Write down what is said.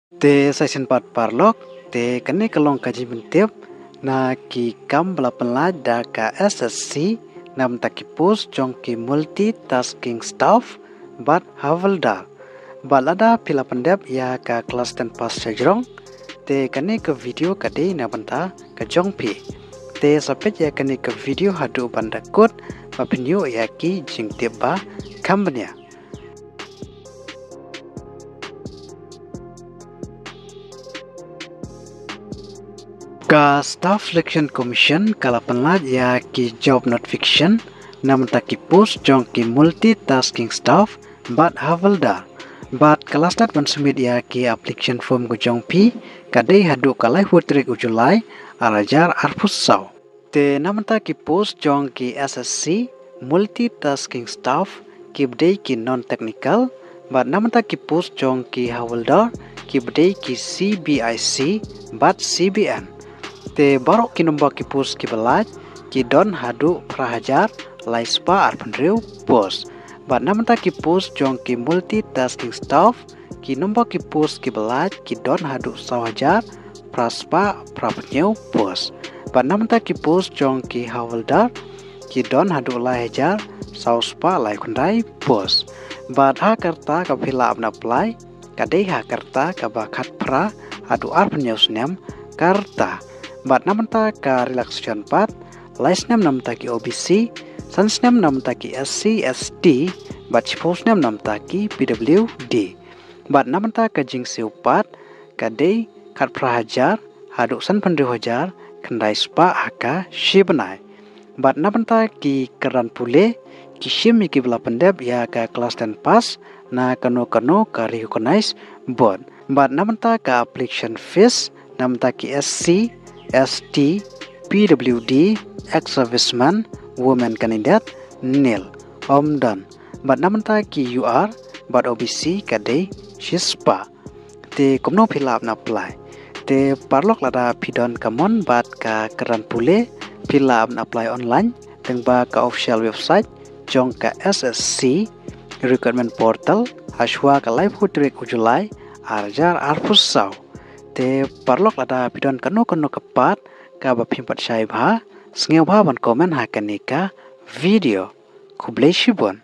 Te session part parlok te kene kalong kaji mentep na ki kam belapenla da ka SSC nam takipus jong ki multitasking staff bat havelda balada pila pendep ya ka kelas 10 pas sajrong te kene ke video kade na banta ka jong pi te sapet ya kene ke video hadu banda kut papinyo ya ki jing teba kambanya. Ka Staff Selection Commission kalapanlad ya ki job notification nam takipus jong ki multitasking staff bat havelda bat kalastat mansumit ya ki application form go jong pi kadai hadu kalai hutrik ujulai arajar arpusaw te nam takipus jong ki SSC multitasking staff ki bdei ki non technical bat nam takipus jong ki havelda ki bdei ki CBIC bat CBN te barok ki nombor ki pus ki belaj ki don hadu prahajar laispa arpandriu pus bat namanta ki pus jong ki multitasking staff ki nombor ki pus ki belaj ki don hadu sawajar praspa prapnyau pus bat namanta ki pus jong ki hawaldar ki don hadu lahajar sauspa lai kundai pus bat ha karta ka phila apna apply kadai ha karta ka bakhat pra hadu arpanyau snem karta bat namanta ka relaxation part laisnem namta ki OBC sansnem namta ki SC ST bat chiposnem namta ki PWD bat namanta ka jingsiu part kadai khat prahajar hadu san pandri hajar khandai spa haka shibanai bat namanta ki karan pule ki shimi ki bela pendep ya ka kelas 10 pas na kano ka recognize board bat namanta ka application fees namta ki SC ST, PWD, ex-serviceman, women candidate, nil, omdan. Bat namanta ki UR, bat OBC kadai shispa. Te komno philap na apply. Te parlok lada pidon kamon bat ka keran pule philap na apply online teng ba ka official website jong ka SSC recruitment portal haswa ka live hutrik ujulai arjar arpusaw. Te parlok lada pidon kano kepat ka bapimpat syai bha sngeu bha ban komen ha kanika video kublai shibon